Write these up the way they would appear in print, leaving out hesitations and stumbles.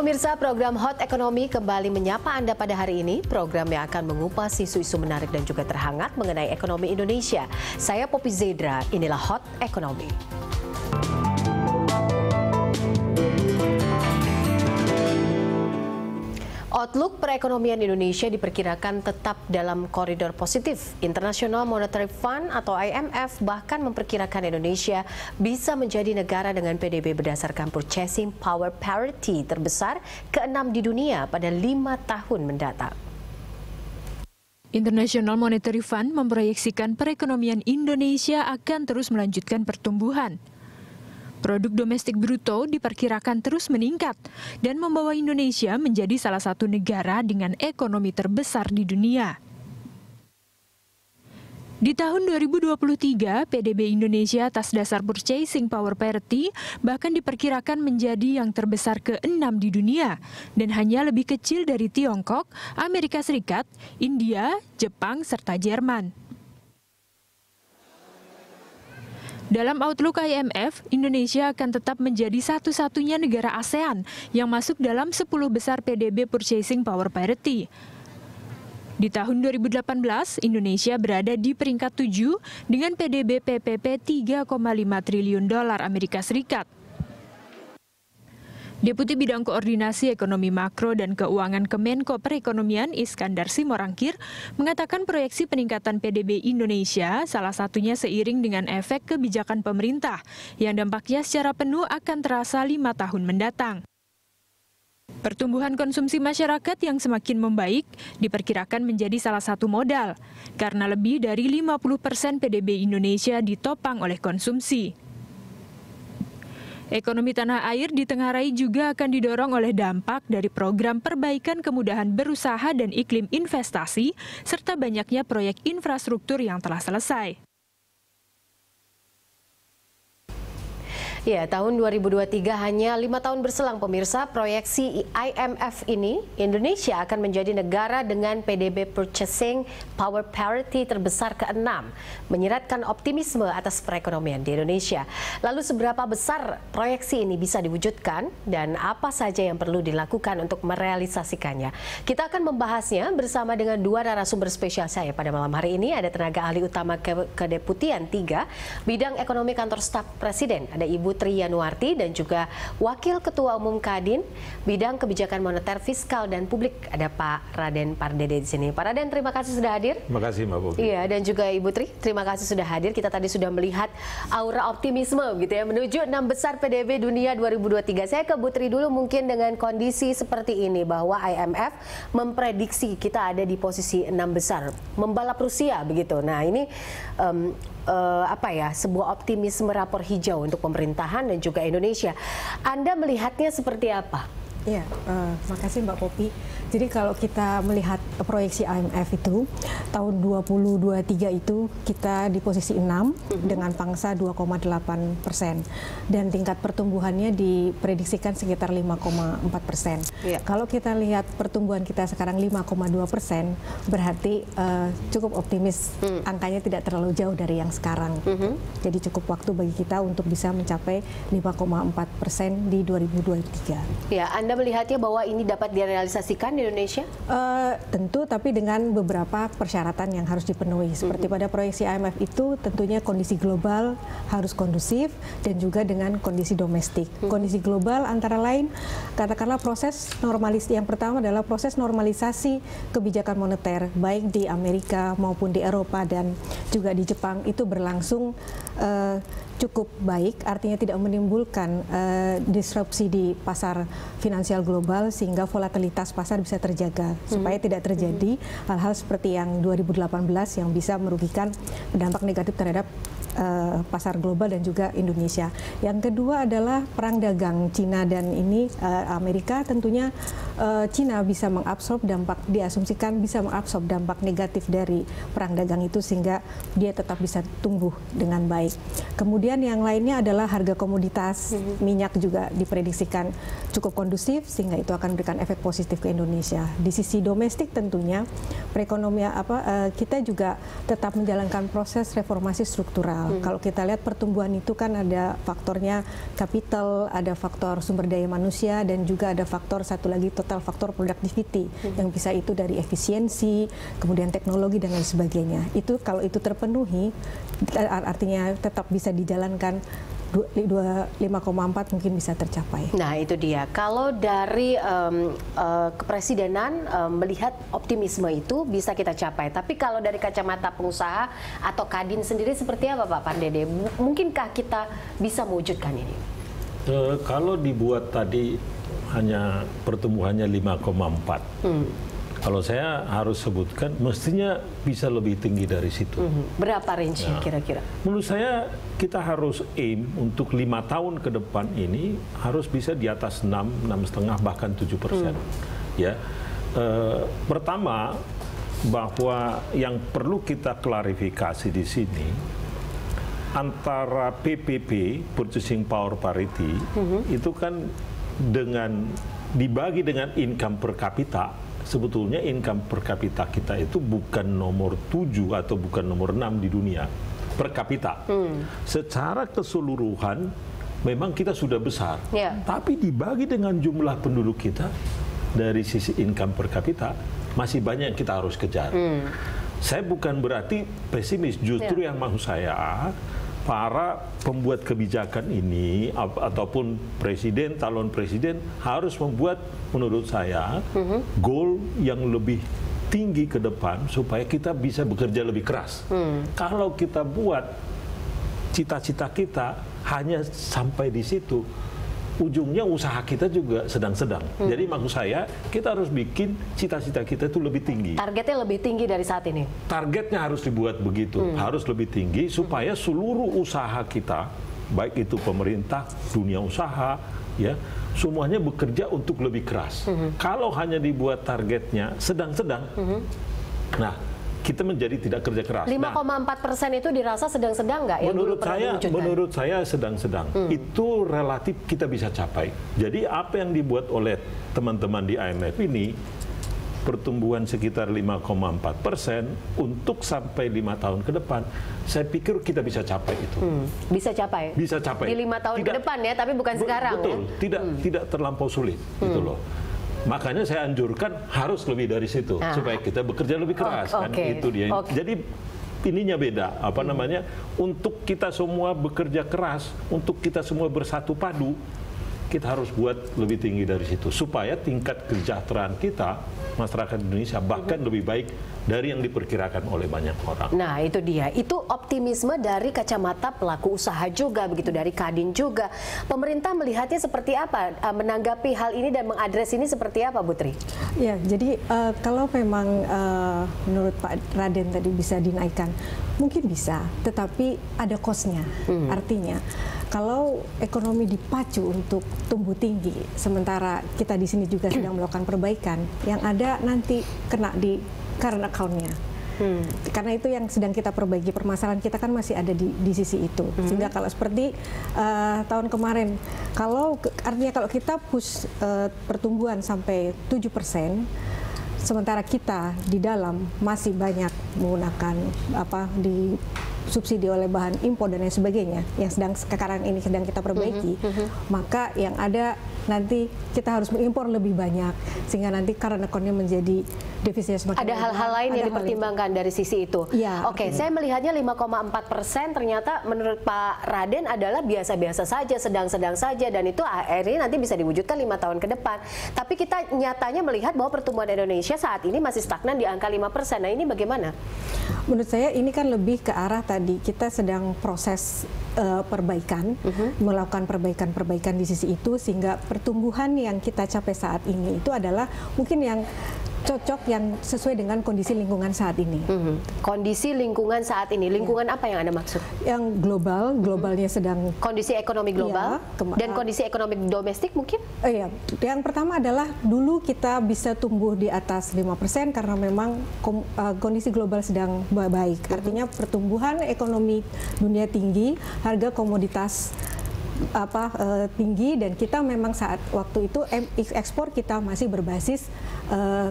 pemirsa, program Hot Ekonomi kembali menyapa Anda pada hari ini. Program yang akan mengupas isu-isu menarik dan juga terhangat mengenai ekonomi Indonesia. Saya Poppy Zedra, inilah Hot Ekonomi. Outlook perekonomian Indonesia diperkirakan tetap dalam koridor positif. International Monetary Fund atau IMF bahkan memperkirakan Indonesia bisa menjadi negara dengan PDB berdasarkan purchasing power parity terbesar ke-6 di dunia pada 5 tahun mendatang. International Monetary Fund memproyeksikan perekonomian Indonesia akan terus melanjutkan pertumbuhan. Produk domestik bruto diperkirakan terus meningkat dan membawa Indonesia menjadi salah satu negara dengan ekonomi terbesar di dunia. Di tahun 2023, PDB Indonesia atas dasar purchasing power parity bahkan diperkirakan menjadi yang terbesar ke-6 di dunia dan hanya lebih kecil dari Tiongkok, Amerika Serikat, India, Jepang, serta Jerman. Dalam Outlook IMF, Indonesia akan tetap menjadi satu-satunya negara ASEAN yang masuk dalam 10 besar PDB Purchasing Power Parity. Di tahun 2018, Indonesia berada di peringkat 7 dengan PDB PPP 3,5 triliun dolar Amerika Serikat. Deputi Bidang Koordinasi Ekonomi Makro dan Keuangan Kemenko Perekonomian Iskandar Simorangkir mengatakan proyeksi peningkatan PDB Indonesia salah satunya seiring dengan efek kebijakan pemerintah yang dampaknya secara penuh akan terasa 5 tahun mendatang. Pertumbuhan konsumsi masyarakat yang semakin membaik diperkirakan menjadi salah satu modal karena lebih dari 50% PDB Indonesia ditopang oleh konsumsi. Ekonomi tanah air ditengarai juga akan didorong oleh dampak dari program perbaikan kemudahan berusaha dan iklim investasi, serta banyaknya proyek infrastruktur yang telah selesai. Ya, tahun 2023 hanya 5 tahun berselang pemirsa, proyeksi IMF ini Indonesia akan menjadi negara dengan PDB Purchasing Power Parity terbesar ke-6, menyiratkan optimisme atas perekonomian di Indonesia. Lalu seberapa besar proyeksi ini bisa diwujudkan dan apa saja yang perlu dilakukan untuk merealisasikannya? Kita akan membahasnya bersama dengan dua narasumber spesial saya pada malam hari ini. Ada tenaga ahli utama Kedeputian 3 Bidang Ekonomi Kantor Staf Presiden, ada Ibu Tri Yanuarti, dan juga Wakil Ketua Umum Kadin Bidang Kebijakan Moneter, Fiskal dan Publik, ada Pak Raden Pardede di sini. Pak Raden, terima kasih sudah hadir. Terima kasih Mbak Poppy. Iya, dan juga Ibu Tri, terima kasih sudah hadir. Kita tadi sudah melihat aura optimisme gitu ya menuju 6 besar PDB dunia 2023. Saya ke Bu Tri dulu, mungkin dengan kondisi seperti ini bahwa IMF memprediksi kita ada di posisi 6 besar, membalap Rusia begitu. Nah, ini sebuah optimisme rapor hijau untuk pemerintahan dan juga Indonesia. Anda melihatnya seperti apa? Ya, makasih Mbak Poppy. Jadi kalau kita melihat proyeksi IMF itu, tahun 2023 itu kita di posisi 6 dengan pangsa 2,8%. Dan tingkat pertumbuhannya diprediksikan sekitar 5,4%. Ya. Kalau kita lihat pertumbuhan kita sekarang 5,2%, berarti cukup optimis. Angkanya tidak terlalu jauh dari yang sekarang. Jadi cukup waktu bagi kita untuk bisa mencapai 5,4% di 2023. Ya, Anda melihatnya bahwa ini dapat direalisasikan di Indonesia? Tentu, tapi dengan beberapa persyaratan yang harus dipenuhi. Seperti pada proyeksi IMF itu, tentunya kondisi global harus kondusif dan juga dengan kondisi domestik. Kondisi global antara lain, katakanlah proses normalisasi. Yang pertama adalah proses normalisasi kebijakan moneter, baik di Amerika maupun di Eropa dan juga di Jepang, itu berlangsung cukup baik, artinya tidak menimbulkan disrupsi di pasar finansial global sehingga volatilitas pasar bisa terjaga supaya tidak terjadi hal-hal seperti yang 2018 yang bisa merugikan, berdampak negatif terhadap pasar global dan juga Indonesia. Yang kedua adalah perang dagang Cina dan ini Amerika. Tentunya Cina bisa mengabsorb dampak, diasumsikan bisa mengabsorb dampak negatif dari perang dagang itu sehingga dia tetap bisa tumbuh dengan baik. Kemudian yang lainnya adalah harga komoditas minyak juga diprediksikan cukup kondusif sehingga itu akan memberikan efek positif ke Indonesia. Di sisi domestik tentunya perekonomian kita juga tetap menjalankan proses reformasi struktural. Kalau kita lihat pertumbuhan itu kan ada faktornya capital, ada faktor sumber daya manusia, dan juga ada faktor satu lagi total faktor productivity yang bisa itu dari efisiensi, kemudian teknologi dan lain sebagainya. Itu kalau itu terpenuhi, artinya tetap bisa dijalankan 5,4 mungkin bisa tercapai. Nah itu dia. Kalau dari kepresidenan melihat optimisme itu bisa kita capai. Tapi kalau dari kacamata pengusaha atau Kadin sendiri seperti apa Pak Pardede? Mungkinkah kita bisa mewujudkan ini? Kalau dibuat tadi hanya pertumbuhannya 5,4. Kalau saya harus sebutkan, mestinya bisa lebih tinggi dari situ. Berapa range-nya kira-kira? Menurut saya kita harus aim untuk 5 tahun ke depan ini harus bisa di atas 6,5 bahkan 7%. Ya, pertama bahwa yang perlu kita klarifikasi di sini antara PPP (Purchasing Power Parity) itu kan dengan dibagi dengan income per kapita. Sebetulnya income per kapita kita itu bukan nomor 7 atau bukan nomor 6 di dunia per kapita. Secara keseluruhan memang kita sudah besar, tapi dibagi dengan jumlah penduduk kita dari sisi income per kapita masih banyak yang kita harus kejar. Saya bukan berarti pesimis, justru yang maksud saya para pembuat kebijakan ini ataupun presiden, calon presiden harus membuat menurut saya goal yang lebih tinggi ke depan supaya kita bisa bekerja lebih keras. Kalau kita buat cita-cita kita hanya sampai di situ, ujungnya usaha kita juga sedang-sedang. Jadi maksud saya kita harus bikin cita-cita kita itu lebih tinggi. Targetnya lebih tinggi dari saat ini? Targetnya harus dibuat begitu, harus lebih tinggi supaya seluruh usaha kita, baik itu pemerintah, dunia usaha, ya, semuanya bekerja untuk lebih keras. Kalau hanya dibuat targetnya sedang-sedang, nah kita menjadi tidak kerja keras. 5,4% itu dirasa sedang-sedang nggak? Menurut saya sedang-sedang. Itu relatif kita bisa capai. Jadi apa yang dibuat oleh teman-teman di IMF ini, pertumbuhan sekitar 5,4% untuk sampai 5 tahun ke depan, saya pikir kita bisa capai itu. Bisa capai? Bisa capai. Di 5 tahun ke depan ya, tapi bukan sekarang. Betul, ya? Tidak terlampau sulit. Gitu loh. Makanya saya anjurkan harus lebih dari situ supaya kita bekerja lebih keras. Kan itu dia. Jadi ininya beda, apa namanya? Untuk kita semua bekerja keras, untuk kita semua bersatu padu, kita harus buat lebih tinggi dari situ supaya tingkat kesejahteraan kita masyarakat Indonesia bahkan lebih baik dari yang diperkirakan oleh banyak orang. Nah itu dia, itu optimisme dari kacamata pelaku usaha juga, begitu dari Kadin juga. Pemerintah melihatnya seperti apa, menanggapi hal ini dan mengadres ini seperti apa, Bu Tri? Ya, jadi kalau memang menurut Pak Raden tadi bisa dinaikkan, mungkin bisa, tetapi ada cost-nya. Artinya, kalau ekonomi dipacu untuk tumbuh tinggi, sementara kita di sini juga sedang melakukan perbaikan, yang ada nanti kena di current account-nya. Karena itu yang sedang kita perbaiki, permasalahan kita kan masih ada di sisi itu. Sehingga kalau seperti tahun kemarin, artinya kalau kita push pertumbuhan sampai 7%, sementara kita di dalam masih banyak menggunakan di subsidi oleh bahan impor dan lain sebagainya yang sekarang ini sedang kita perbaiki, maka yang ada nanti kita harus mengimpor lebih banyak sehingga nanti current account-nya menjadi defisitnya semakin ada hal-hal lain yang dipertimbangkan dari sisi itu. Ya, Oke, saya melihatnya 5,4% ternyata menurut Pak Raden adalah biasa-biasa saja, sedang-sedang saja, dan itu akhirnya nanti bisa diwujudkan 5 tahun ke depan. Tapi kita nyatanya melihat bahwa pertumbuhan Indonesia saat ini masih stagnan di angka 5%. Nah ini bagaimana? Menurut saya ini kan lebih ke arah tadi kita sedang proses perbaikan, melakukan perbaikan-perbaikan di sisi itu sehingga pertumbuhan yang kita capai saat ini itu adalah mungkin yang cocok yang sesuai dengan kondisi lingkungan saat ini. Kondisi lingkungan saat ini, lingkungan apa yang Anda maksud? Yang globalnya sedang kondisi ekonomi global dan kondisi ekonomi domestik mungkin? Iya, yang pertama adalah dulu kita bisa tumbuh di atas 5% karena memang kondisi global sedang baik. Artinya pertumbuhan ekonomi dunia tinggi, harga komoditas tinggi, dan kita memang saat waktu itu ekspor kita masih berbasis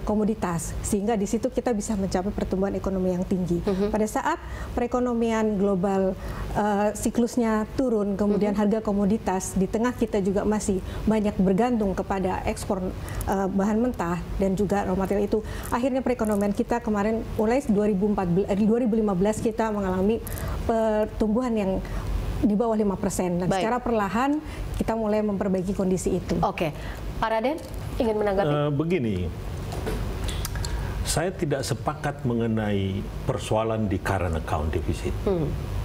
komoditas, sehingga di situ kita bisa mencapai pertumbuhan ekonomi yang tinggi. Pada saat perekonomian global siklusnya turun, kemudian harga komoditas di tengah kita juga masih banyak bergantung kepada ekspor bahan mentah dan juga raw material itu, akhirnya perekonomian kita kemarin mulai 2015 kita mengalami pertumbuhan yang di bawah 5%. Dan secara perlahan kita mulai memperbaiki kondisi itu. Oke, Pak Raden ingin menanggapi? Begini, saya tidak sepakat mengenai persoalan di current account deficit.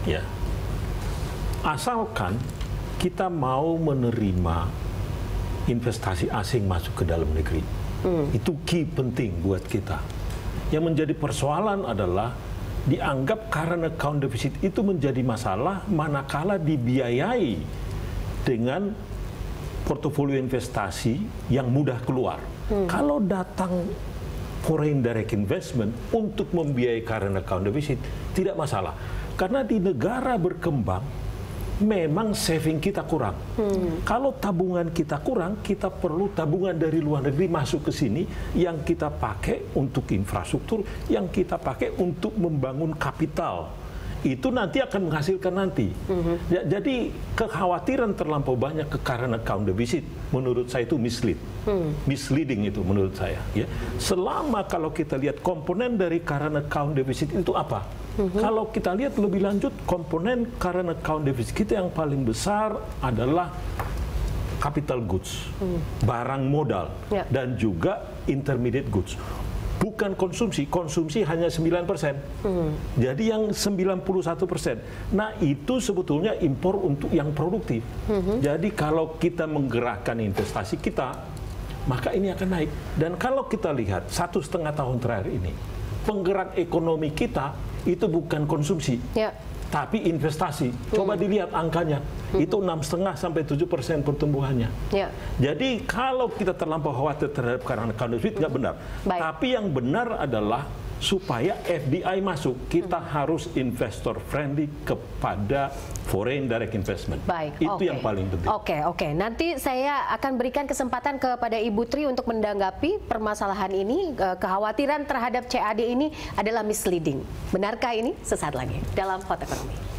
Ya, asalkan kita mau menerima investasi asing masuk ke dalam negeri, itu key penting buat kita. Yang menjadi persoalan adalah dianggap current account deficit itu menjadi masalah manakala dibiayai dengan portofolio investasi yang mudah keluar. Kalau datang foreign direct investment untuk membiayai current account deficit, tidak masalah. Karena di negara berkembang, memang saving kita kurang. Kalau tabungan kita kurang, kita perlu tabungan dari luar negeri masuk ke sini yang kita pakai untuk infrastruktur, yang kita pakai untuk membangun kapital. Itu nanti akan menghasilkan nanti. Ya, jadi kekhawatiran terlampau banyak ke current account deficit menurut saya itu misleading itu menurut saya. Ya. Selama kalau kita lihat komponen dari current account deficit itu apa? Kalau kita lihat lebih lanjut, komponen current account deficit kita yang paling besar adalah capital goods, barang modal, dan juga intermediate goods. Bukan konsumsi, konsumsi hanya 9%. Jadi yang 91%. Nah, itu sebetulnya impor untuk yang produktif. Jadi kalau kita menggerakkan investasi kita, maka ini akan naik. Dan kalau kita lihat 1,5 tahun terakhir ini, penggerak ekonomi kita itu bukan konsumsi, tapi investasi. Coba dilihat angkanya, itu 6,5 sampai 7% pertumbuhannya. Jadi kalau kita terlampau khawatir terhadap current account deficit, nggak benar. Tapi yang benar adalah supaya FDI masuk, kita harus investor friendly kepada foreign direct investment. Itu yang paling penting. Oke. Nanti saya akan berikan kesempatan kepada Ibu Tri untuk menanggapi permasalahan ini. Kekhawatiran terhadap CAD ini adalah misleading. Benarkah ini? Sesaat lagi dalam Hot Economy.